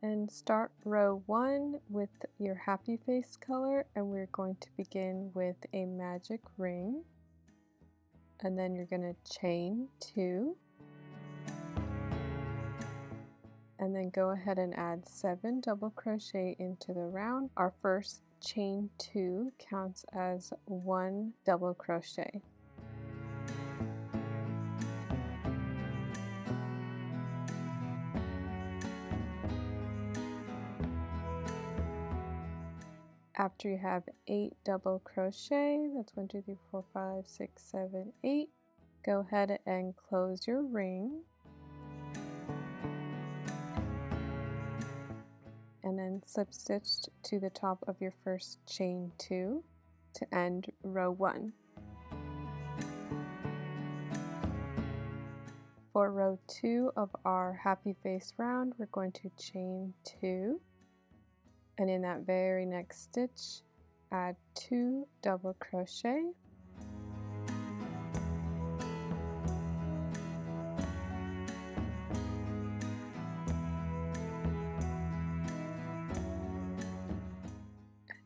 And start row 1 with your happy face color, and we're going to begin with a magic ring, and then you're going to chain 2, and then go ahead and add 7 double crochet into the round. Our first chain 2 counts as 1 double crochet. After you have 8 double crochet, that's 1, 2, 3, 4, 5, 6, 7, 8, go ahead and close your ring. And then slip stitch to the top of your first chain 2 to end row 1. For row 2 of our happy face round, we're going to chain 2, and in that very next stitch add 2 double crochet,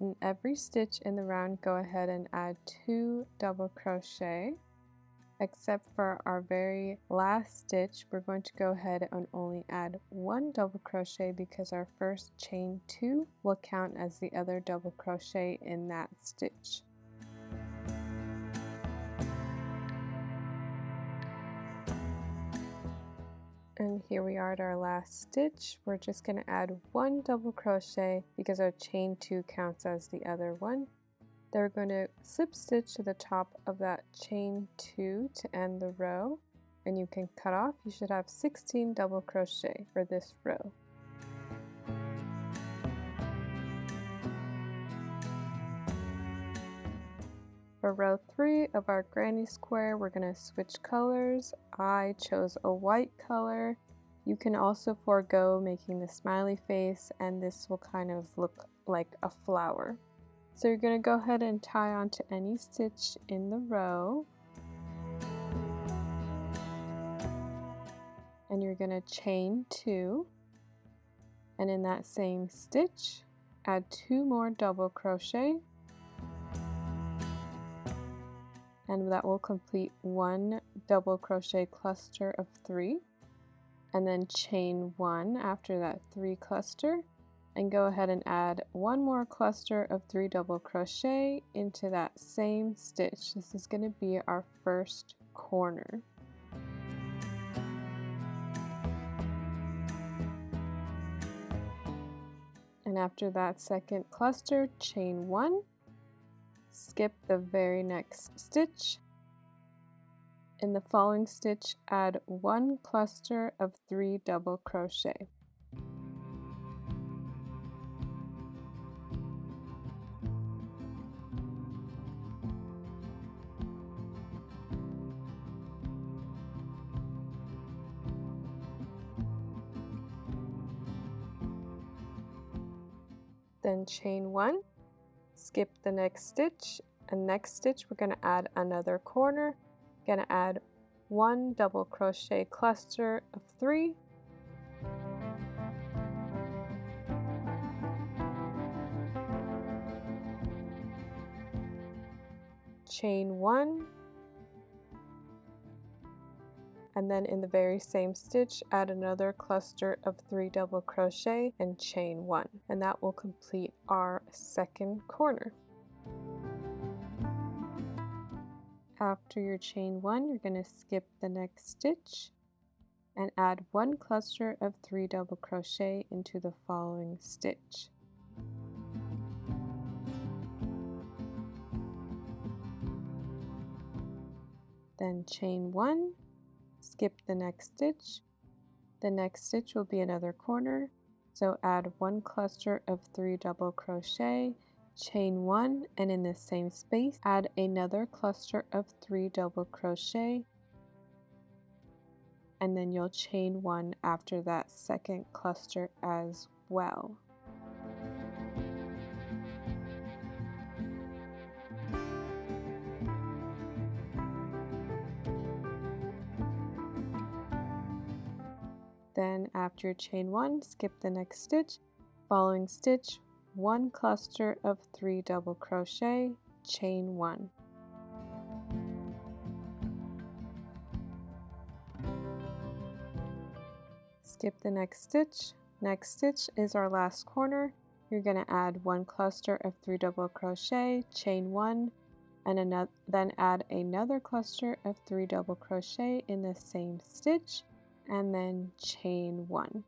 in every stitch in the round go ahead and add 2 double crochet, except for our very last stitch we're going to go ahead and only add 1 double crochet because our first chain 2 will count as the other double crochet in that stitch. And here we are at our last stitch. We're just going to add 1 double crochet because our chain 2 counts as the other one. Then we're going to slip stitch to the top of that chain 2 to end the row, and you can cut off. You should have 16 double crochet for this row. For row 3 of our granny square, we're going to switch colors. I chose a white color. You can also forego making the smiley face, and this will kind of look like a flower. So you're going to go ahead and tie onto any stitch in the row, and you're going to chain 2, and in that same stitch add 2 more double crochet, and that will complete 1 double crochet cluster of 3, and then chain 1 after that 3 cluster, and go ahead and add 1 more cluster of 3 double crochet into that same stitch. This is going to be our first corner. And after that second cluster, chain 1, skip the very next stitch. In the following stitch, add 1 cluster of 3 double crochet. Then chain 1, skip the next stitch, and next stitch we're going to add another corner. Going to add 1 double crochet cluster of 3, chain 1, and then in the very same stitch add another cluster of 3 double crochet and chain 1, and that will complete our second corner. After your chain 1, you're going to skip the next stitch and add 1 cluster of 3 double crochet into the following stitch. Then chain 1, skip the next stitch. The next stitch will be another corner, so add 1 cluster of 3 double crochet, chain 1, and in the same space add another cluster of 3 double crochet, and then you'll chain 1 after that second cluster as well. Then after chain 1, skip the next stitch, following stitch, 1 cluster of 3 double crochet, chain 1. Skip the next stitch. Next stitch is our last corner. You're going to add 1 cluster of 3 double crochet, chain 1, and then add another cluster of 3 double crochet in the same stitch, and then chain 1.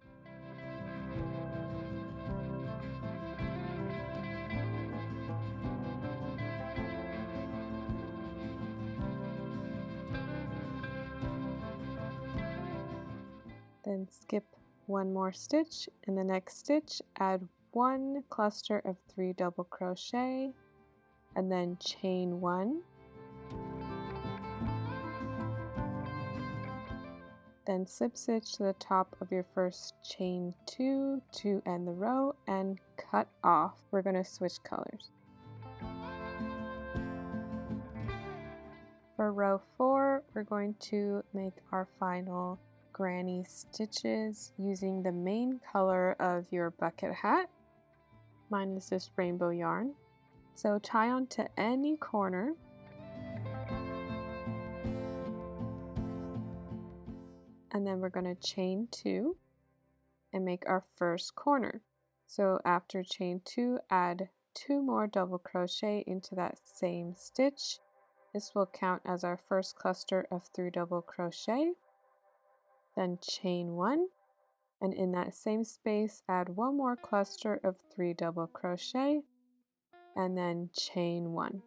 Then skip 1 more stitch. In the next stitch, add 1 cluster of 3 double crochet, and then chain 1. Then slip stitch to the top of your first chain 2 to end the row and cut off. We're going to switch colors. For row 4, we're going to make our final granny stitches using the main color of your bucket hat. Mine is this rainbow yarn. So tie on to any corner. And then we're going to chain 2 and make our first corner. So after chain 2, add 2 more double crochet into that same stitch. This will count as our first cluster of 3 double crochet. Then chain 1, and in that same space add 1 more cluster of 3 double crochet, and then chain 1.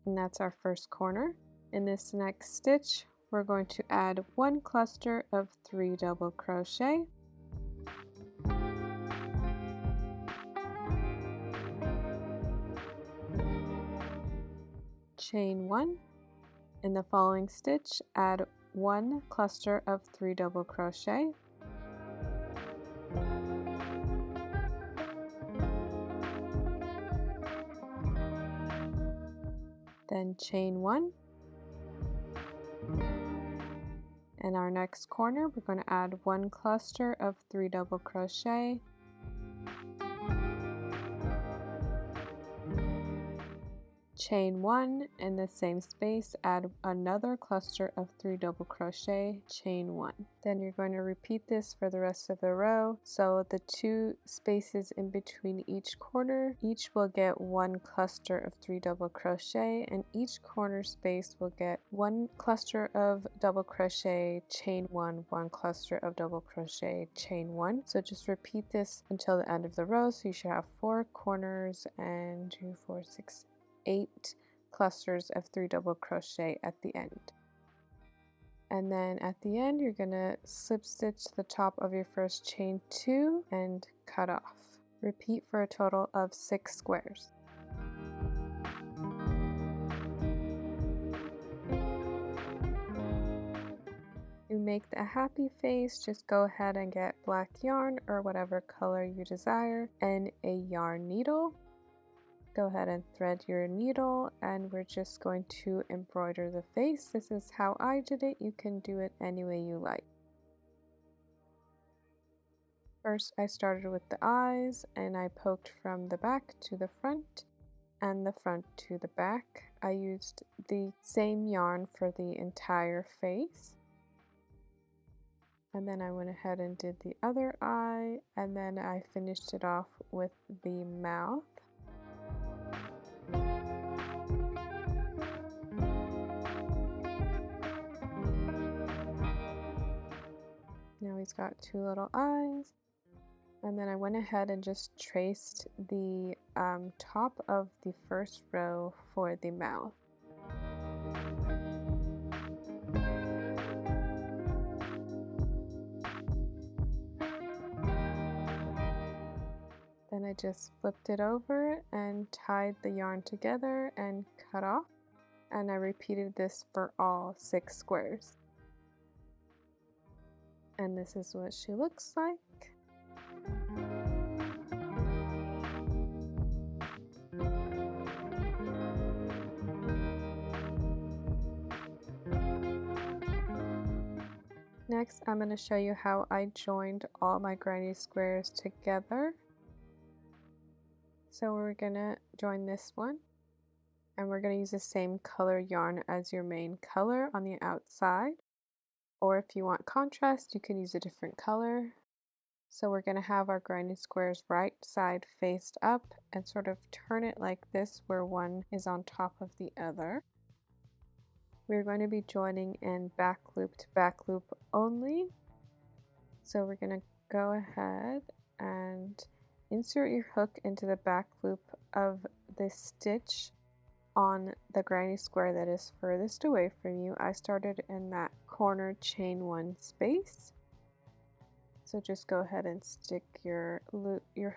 And that's our first corner. In this next stitch, we're going to add 1 cluster of 3 double crochet, chain 1. In the following stitch, add 1 cluster of 3 double crochet, then chain 1. In our next corner, we're going to add 1 cluster of 3 double crochet, chain 1, in the same space add another cluster of 3 double crochet, chain 1. Then you're going to repeat this for the rest of the row. So the 2 spaces in between each corner, each will get 1 cluster of 3 double crochet, and each corner space will get 1 cluster of double crochet, chain 1, 1 cluster of double crochet, chain 1. So just repeat this until the end of the row. So you should have 4 corners and 2, 4, 6, 8 clusters of 3 double crochet at the end. And then at the end, you're going to slip stitch the top of your first chain 2 and cut off. Repeat for a total of 6 squares. To make the happy face, just go ahead and get black yarn or whatever color you desire and a yarn needle. Go ahead and thread your needle, and we're just going to embroider the face. This is how I did it. You can do it any way you like. First, I started with the eyes, and I poked from the back to the front and the front to the back. I used the same yarn for the entire face. And then I went ahead and did the other eye, and then I finished it off with the mouth. Now he's got 2 little eyes. And then I went ahead and just traced the top of the first row for the mouth. Then I just flipped it over and tied the yarn together and cut off. And I repeated this for all 6 squares. And this is what she looks like. Next, I'm going to show you how I joined all my granny squares together. So we're going to join this one, and we're going to use the same color yarn as your main color on the outside. Or if you want contrast, you can use a different color. So we're going to have our granny squares right side faced up and sort of turn it like this where one is on top of the other. We're going to be joining in back loop to back loop only. So we're going to go ahead and insert your hook into the back loop of this stitch on the granny square that is furthest away from you. I started in that corner chain 1 space. So just go ahead and stick your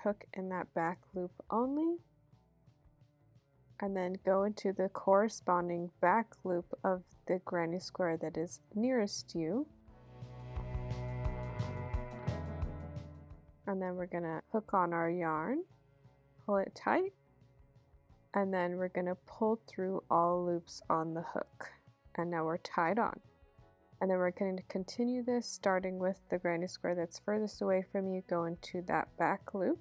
hook in that back loop only, and then go into the corresponding back loop of the granny square that is nearest you. And then we're going to hook on our yarn, pull it tight, and then we're going to pull through all loops on the hook. And now we're tied on. And then we're going to continue this starting with the granny square that's furthest away from you, go into that back loop.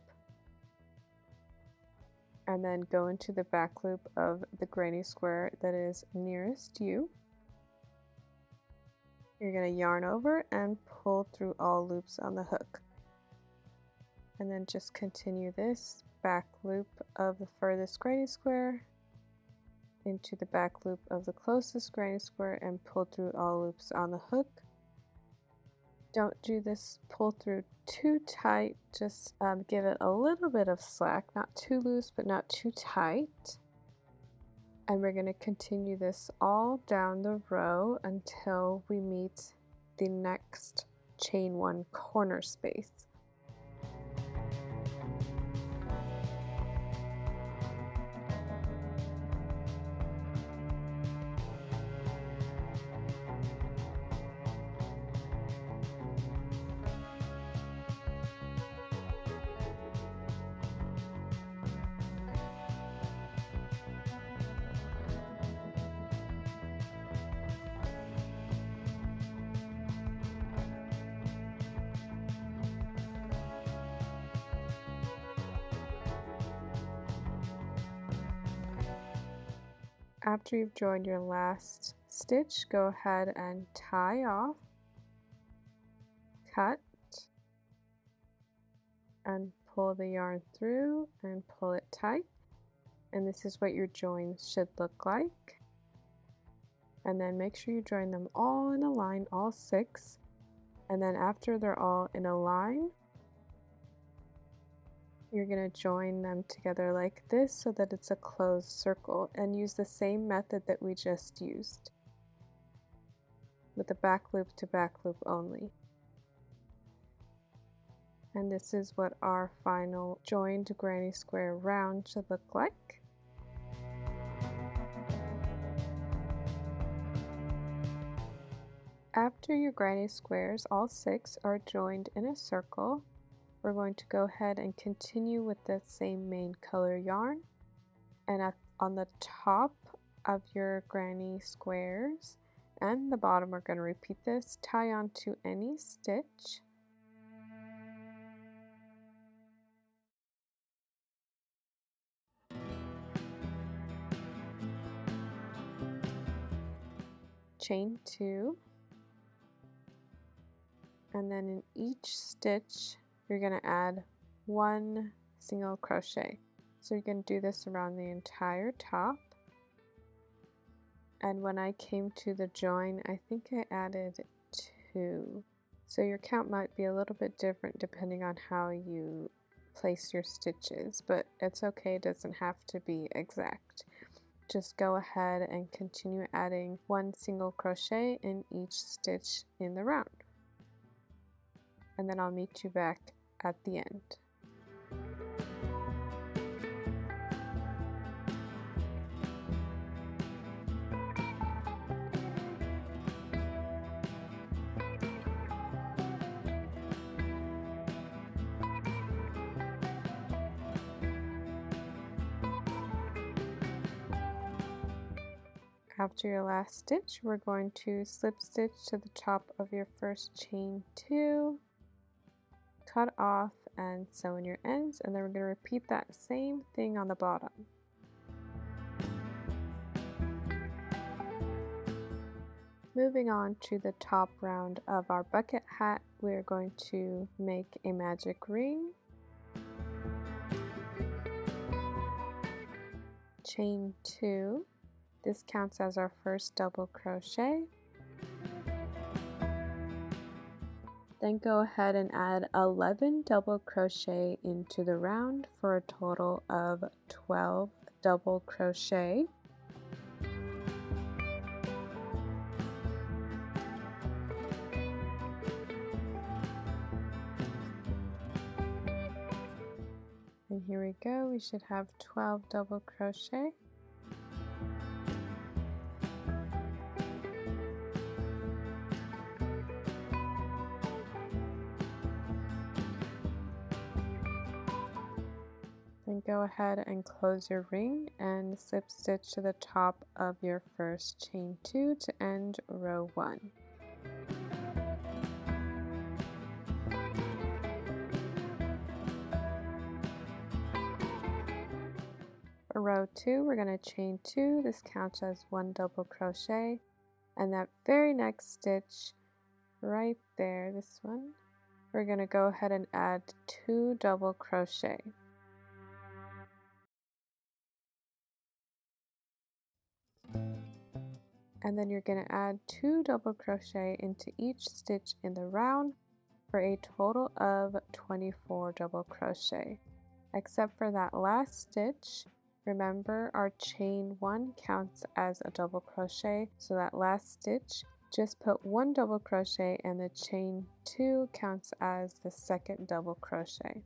And then go into the back loop of the granny square that is nearest you. You're going to yarn over and pull through all loops on the hook. And then just continue this back loop of the furthest granny square into the back loop of the closest granny square and pull through all loops on the hook. Don't do this pull through too tight, just give it a little bit of slack, not too loose but not too tight. And we're going to continue this all down the row until we meet the next chain 1 corner space. After you've joined your last stitch, go ahead and tie off, cut, and pull the yarn through and pull it tight. And this is what your joins should look like. And then make sure you join them all in a line, all 6. And then after they're all in a line, you're going to join them together like this so that it's a closed circle, and use the same method that we just used with the back loop to back loop only. And this is what our final joined granny square round should look like. After your granny squares, all 6 are joined in a circle, we're going to go ahead and continue with the same main color yarn, and on the top of your granny squares and the bottom we're going to repeat this, tie onto any stitch. Chain 2, and then in each stitch you're going to add 1 single crochet. So you're going to do this around the entire top. And when I came to the join, I think I added 2. So your count might be a little bit different depending on how you place your stitches, but it's okay, it doesn't have to be exact. Just go ahead and continue adding 1 single crochet in each stitch in the round. And then I'll meet you back at the end. After your last stitch, we're going to slip stitch to the top of your first chain 2, cut off and sew in your ends, and then we're going to repeat that same thing on the bottom. Moving on to the top round of our bucket hat, we're going to make a magic ring, chain 2, this counts as our first double crochet. Then go ahead and add 11 double crochet into the round for a total of 12 double crochet. And here we go, we should have 12 double crochet. Then go ahead and close your ring and slip stitch to the top of your first chain 2 to end row 1. For row 2, we're going to chain 2, this counts as 1 double crochet, and that very next stitch right there, this one, we're going to go ahead and add 2 double crochet. And then you're going to add 2 double crochet into each stitch in the round for a total of 24 double crochet. Except for that last stitch, remember our chain 1 counts as a double crochet, so that last stitch, just put 1 double crochet and the chain 2 counts as the second double crochet.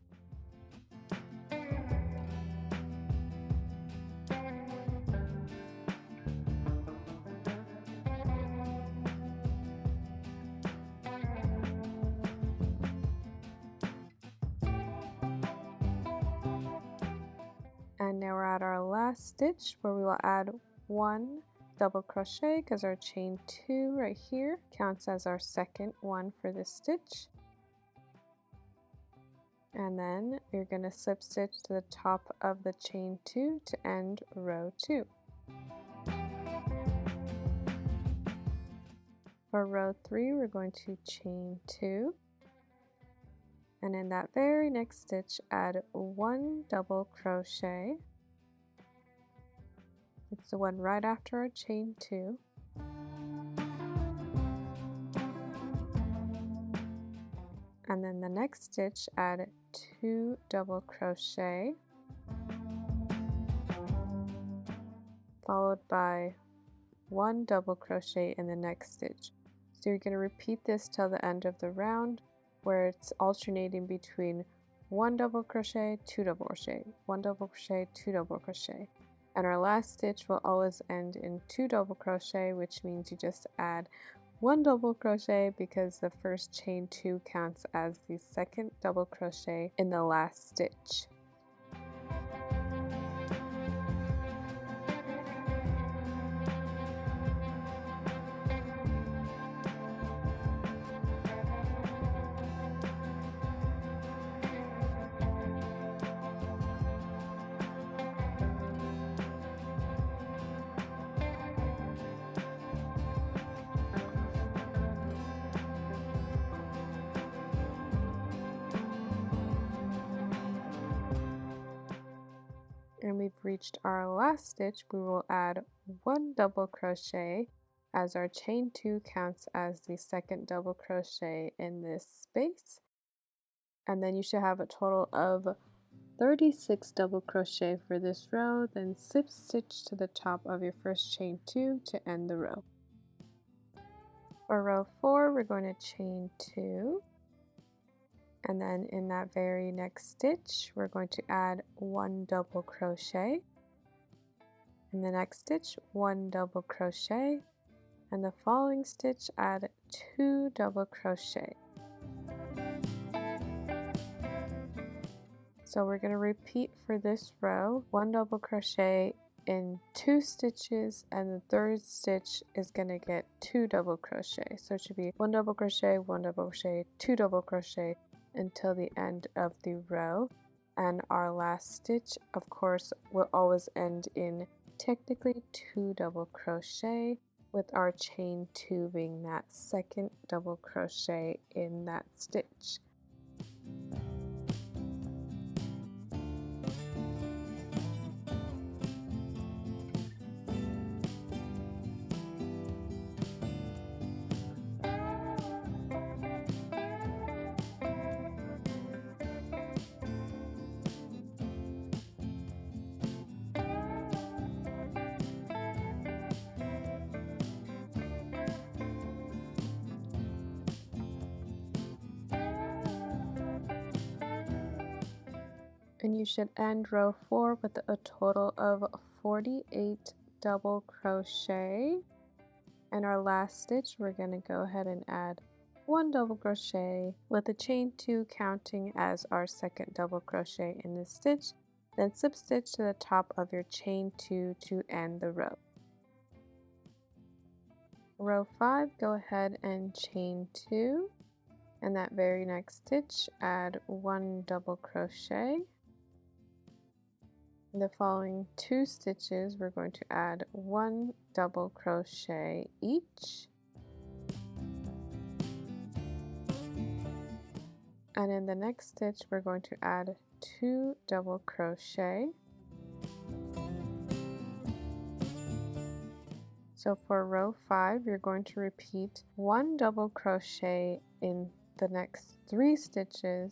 And now we're at our last stitch where we will add 1 double crochet because our chain 2 right here counts as our second one for this stitch. And then you're going to slip stitch to the top of the chain 2 to end row 2. For row 3, we're going to chain 2. And in that very next stitch, add 1 double crochet. It's the one right after our chain 2. And then the next stitch, add 2 double crochet, followed by 1 double crochet in the next stitch. So you're going to repeat this till the end of the round, where it's alternating between 1 double crochet, 2 double crochet, 1 double crochet, 2 double crochet. And our last stitch will always end in 2 double crochet, which means you just add 1 double crochet because the first chain 2 counts as the second double crochet in the last stitch. And we've reached our last stitch. We will add 1 double crochet as our chain 2 counts as the second double crochet in this space. And then you should have a total of 36 double crochet for this row, then slip stitch to the top of your first chain 2 to end the row. For row 4, we're going to chain 2. And then in that very next stitch, we're going to add 1 double crochet. In the next stitch, 1 double crochet. And the following stitch, add 2 double crochet. So we're going to repeat for this row, 1 double crochet in 2 stitches, and the third stitch is going to get 2 double crochet. So it should be 1 double crochet, 1 double crochet, 2 double crochet until the end of the row. And our last stitch, of course, will always end in technically 2 double crochet, with our chain 2 being that second double crochet in that stitch. And you should end row 4 with a total of 48 double crochet. And our last stitch, we're going to go ahead and add 1 double crochet with a chain 2 counting as our second double crochet in this stitch, then slip stitch to the top of your chain 2 to end the row. Row 5, go ahead and chain 2, and that very next stitch add 1 double crochet. In the following 2 stitches, we're going to add 1 double crochet each. And in the next stitch, we're going to add 2 double crochet. So for row 5, you're going to repeat 1 double crochet in the next 3 stitches,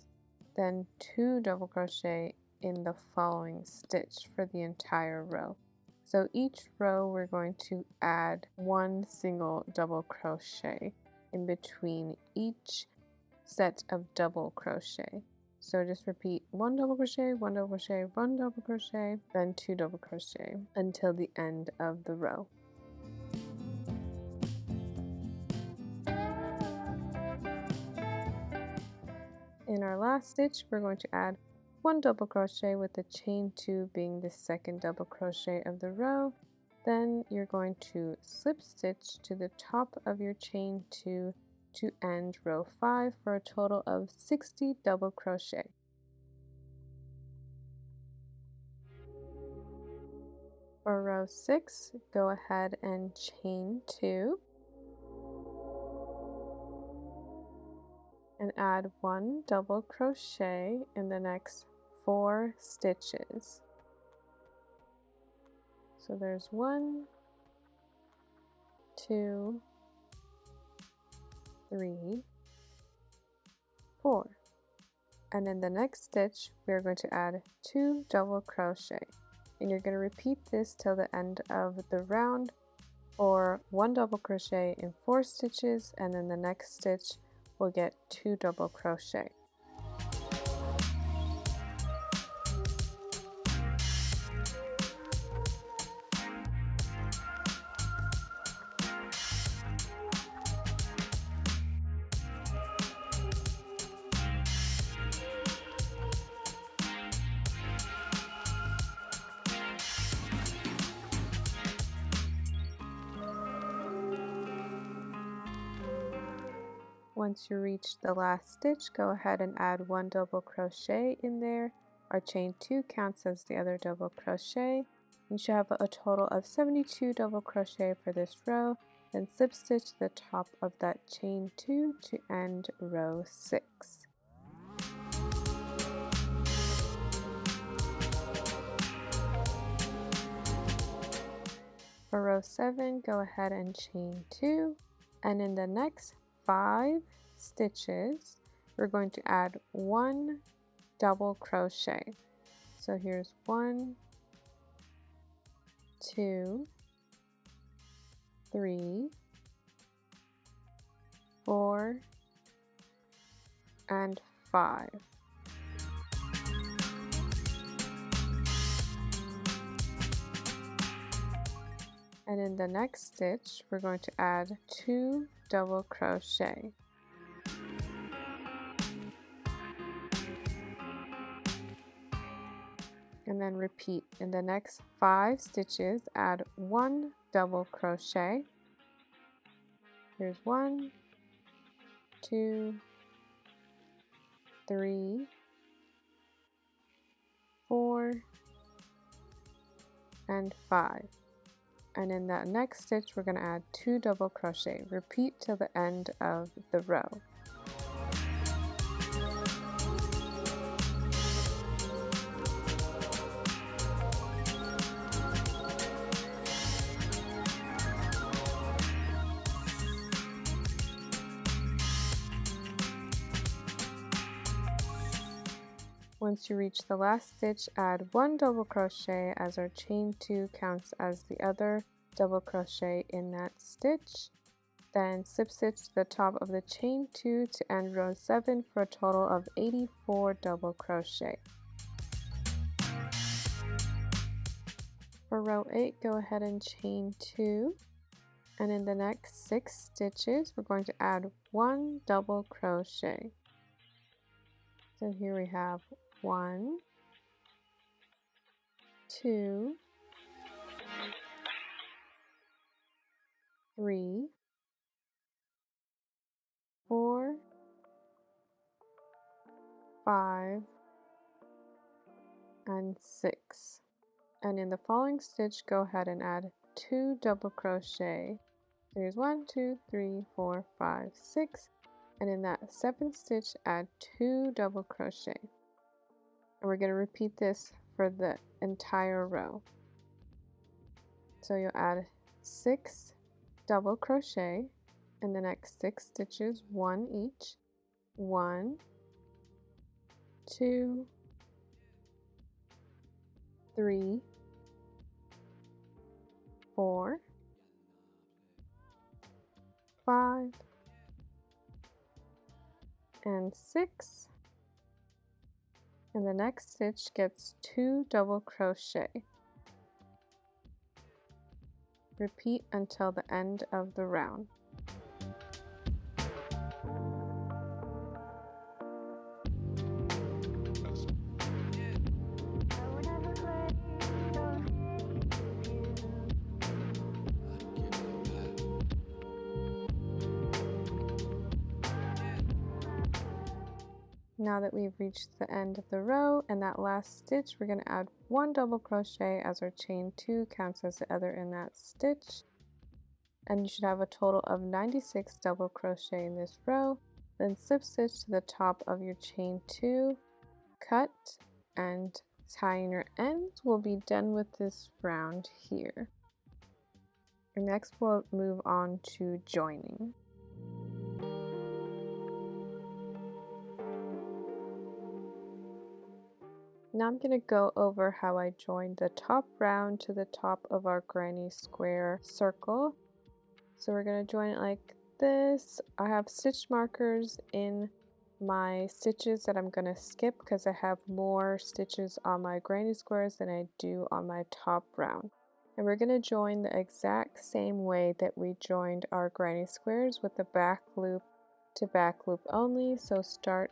then 2 double crochet in the following stitch for the entire row. So each row we're going to add 1 single double crochet in between each set of double crochet. So just repeat 1 double crochet, 1 double crochet, 1 double crochet, then 2 double crochet until the end of the row. In our last stitch, we're going to add 1 double crochet with the chain 2 being the second double crochet of the row. Then you're going to slip stitch to the top of your chain 2 to end row 5 for a total of 60 double crochet. For row 6, go ahead and chain 2 and add 1 double crochet in the next 4 stitches. So there's 1, 2, 3, 4. And in the next stitch, we're going to add 2 double crochet. And you're going to repeat this till the end of the round, or 1 double crochet in 4 stitches, and then the next stitch we'll get 2 double crochet. Once you reach the last stitch, go ahead and add 1 double crochet in there. Our chain 2 counts as the other double crochet. You should have a total of 72 double crochet for this row, then slip stitch to the top of that chain 2 to end row 6. For row 7, go ahead and chain 2, and in the next 5 stitches, we're going to add 1 double crochet. So here's 1, 2, 3, 4, and 5. And in the next stitch, we're going to add 2 double crochet. and then repeat. In the next 5 stitches, add 1 double crochet. Here's 1, 2, 3, 4, and 5. And in that next stitch, we're going to add 2 double crochet. Repeat till the end of the row. Once you reach the last stitch, add 1 double crochet as our chain 2 counts as the other double crochet in that stitch. Then slip stitch to the top of the chain 2 to end row 7 for a total of 84 double crochet. For row 8, go ahead and chain 2, and in the next 6 stitches we're going to add 1 double crochet. So here we have 1, 2, 3, 4, 5, and 6. And in the following stitch, go ahead and add 2 double crochet. There's 1, 2, 3, 4, 5, 6. And in that 7th stitch, add 2 double crochet. And we're going to repeat this for the entire row. So you'll add 6 double crochet in the next 6 stitches, 1 each. 1, 2, 3, 4, 5, and 6. And the next stitch gets 2 double crochet. Repeat until the end of the round. Now that we've reached the end of the row and that last stitch, we're going to add 1 double crochet as our chain 2 counts as the other in that stitch. And you should have a total of 96 double crochet in this row. Then slip stitch to the top of your chain 2, cut, and tie in your ends. We'll be done with this round here. And next we'll move on to joining. Now I'm going to go over how I joined the top round to the top of our granny square circle. So we're going to join it like this. I have stitch markers in my stitches that I'm going to skip because I have more stitches on my granny squares than I do on my top round. And we're going to join the exact same way that we joined our granny squares, with the back loop to back loop only. So start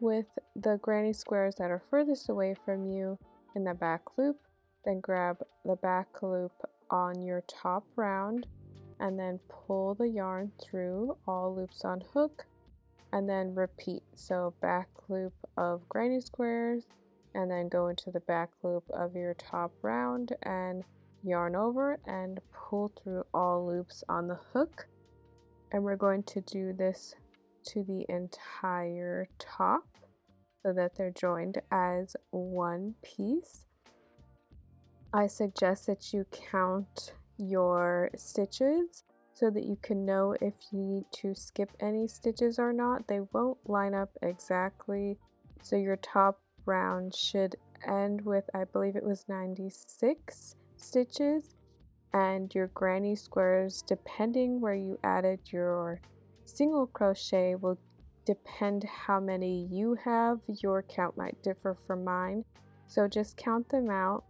with the granny squares that are furthest away from you in the back loop, then grab the back loop on your top round and then pull the yarn through all loops on hook, and then repeat. So back loop of granny squares, and then go into the back loop of your top round and yarn over and pull through all loops on the hook. And we're going to do this to the entire top so that they're joined as one piece. I suggest that you count your stitches so that you can know if you need to skip any stitches or not. They won't line up exactly, so your top round should end with, I believe it was 96 stitches, and your granny squares, depending where you added your single crochet, will depend how many you have. Your count might differ from mine, so just count them out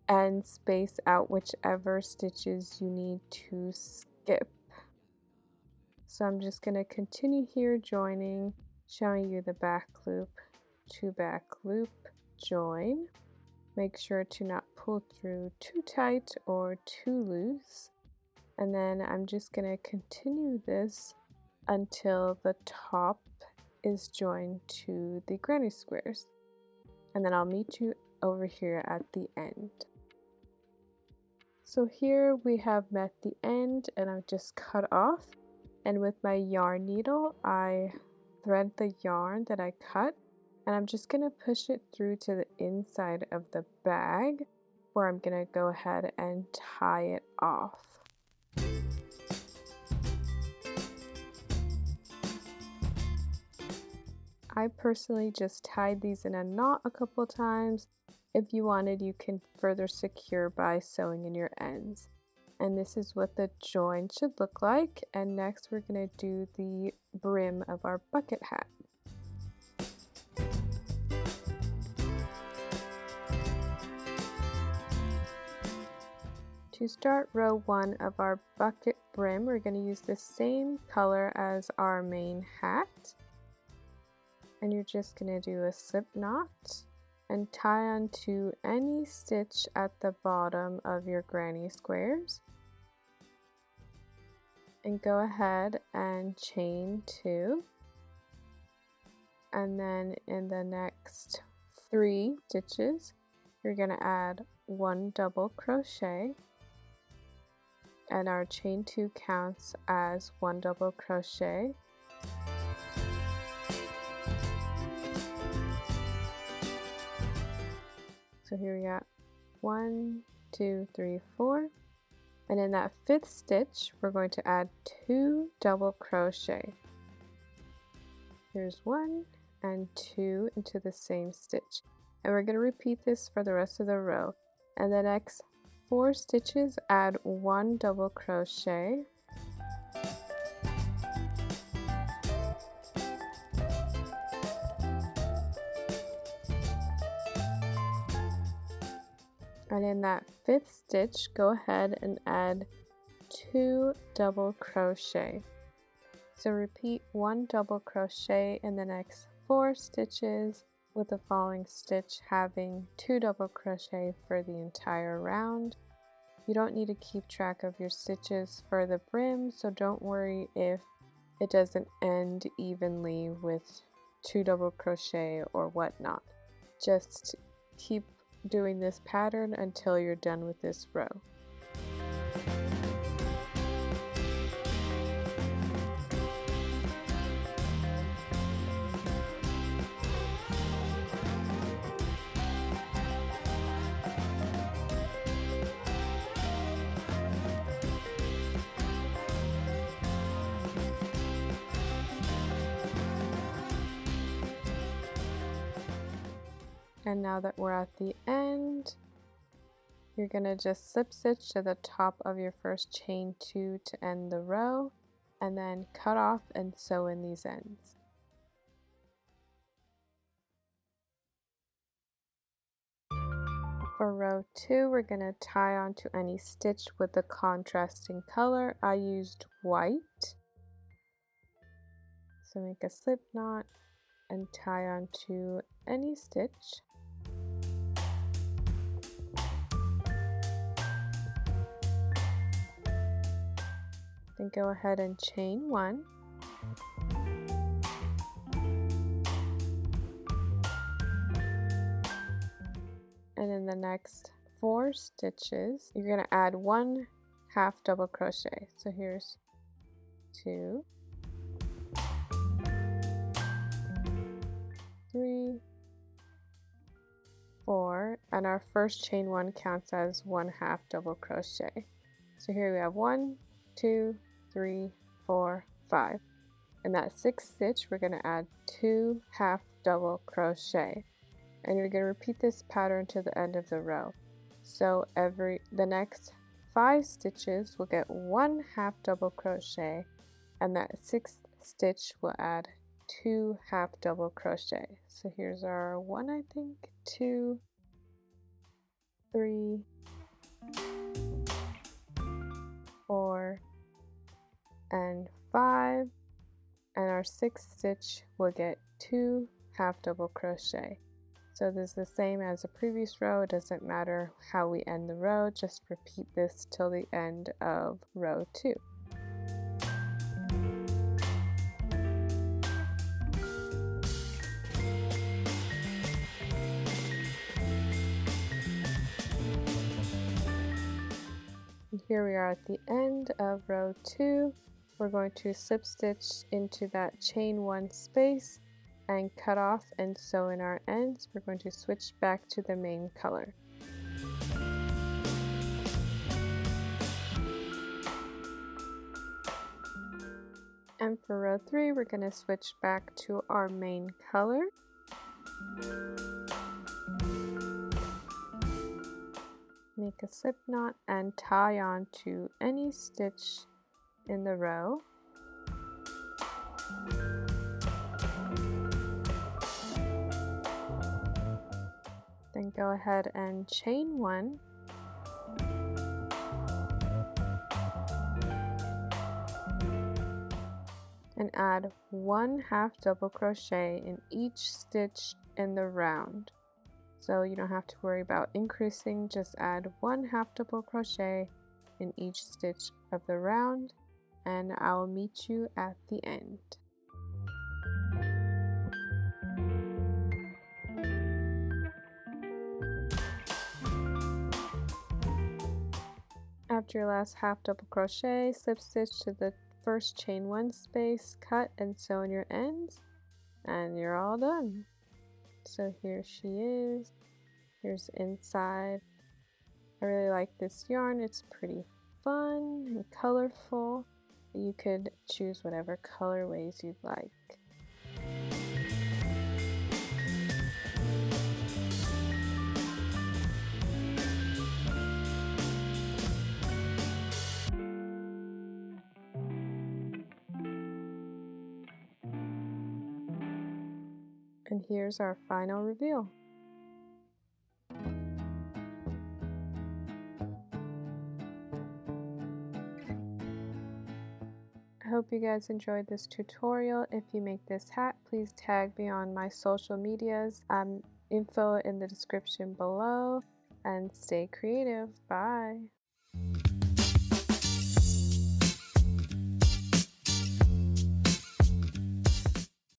and space out whichever stitches you need to skip. So I'm just going to continue here joining, showing you the back loop to back loop join. Make sure to not pull through too tight or too loose. And then I'm just going to continue this until the top is joined to the granny squares. And then I'll meet you over here at the end. So here we have met the end, and I've just cut off, and with my yarn needle I thread the yarn that I cut, and I'm just going to push it through to the inside of the bag, where I'm going to go ahead and tie it off. I personally just tied these in a knot a couple times. If you wanted, you can further secure by sewing in your ends. And this is what the join should look like. And next we're going to do the brim of our bucket hat. To start row 1 of our bucket brim, we're going to use the same color as our main hat. And you're just going to do a slip knot and tie onto any stitch at the bottom of your granny squares. And go ahead and chain 2. And then in the next 3 stitches, you're going to add 1 double crochet. And our chain 2 counts as 1 double crochet. So here we got 1, 2, 3, 4. And in that 5th stitch, we're going to add 2 double crochet. Here's 1 and 2 into the same stitch. And we're going to repeat this for the rest of the row. And the next 4 stitches, add 1 double crochet. And in that 5th stitch, go ahead and add 2 double crochet. So repeat 1 double crochet in the next 4 stitches, with the following stitch having 2 double crochet for the entire round. You don't need to keep track of your stitches for the brim, so don't worry if it doesn't end evenly with 2 double crochet or whatnot. Just keep doing this pattern until you're done with this row. And now that we're at the end, you're going to just slip stitch to the top of your first chain 2 to end the row, and then cut off and sew in these ends. For row 2, we're going to tie onto any stitch with the contrasting color. I used white. So make a slip knot and tie onto any stitch. Then go ahead and chain 1. And in the next 4 stitches, you're going to add 1 half double crochet. So here's 2, 3, 4, and our first chain 1 counts as 1 half double crochet. So here we have 1, 2, 3, 4, 5. In that 6th stitch, we're going to add 2 half double crochet, and you're going to repeat this pattern to the end of the row. So the next 5 stitches will get 1 half double crochet, and that 6th stitch will add 2 half double crochet. So here's our 1, I think, 2, 3, 4, and 5, and our 6th stitch will get 2 half double crochet. So this is the same as the previous row. It doesn't matter how we end the row, just repeat this till the end of row 2. And here we are at the end of row 2. We're going to slip stitch into that chain 1 space and cut off and sew in our ends. We're going to switch back to the main color. And for row 3, we're going to switch back to our main color. Make a slip knot and tie on to any stitch in the row. Then go ahead and chain 1. And add 1 half double crochet in each stitch in the round. So you don't have to worry about increasing, just add 1 half double crochet in each stitch of the round, and I'll meet you at the end. After your last half double crochet, slip stitch to the first chain 1 space, cut and sew in your ends, and you're all done. So here she is. Here's the inside. I really like this yarn. It's pretty fun and colorful. You could choose whatever colorways you'd like. And here's our final reveal. I hope you guys enjoyed this tutorial. If you make this hat, please tag me on my social medias. Info in the description below, and stay creative. Bye.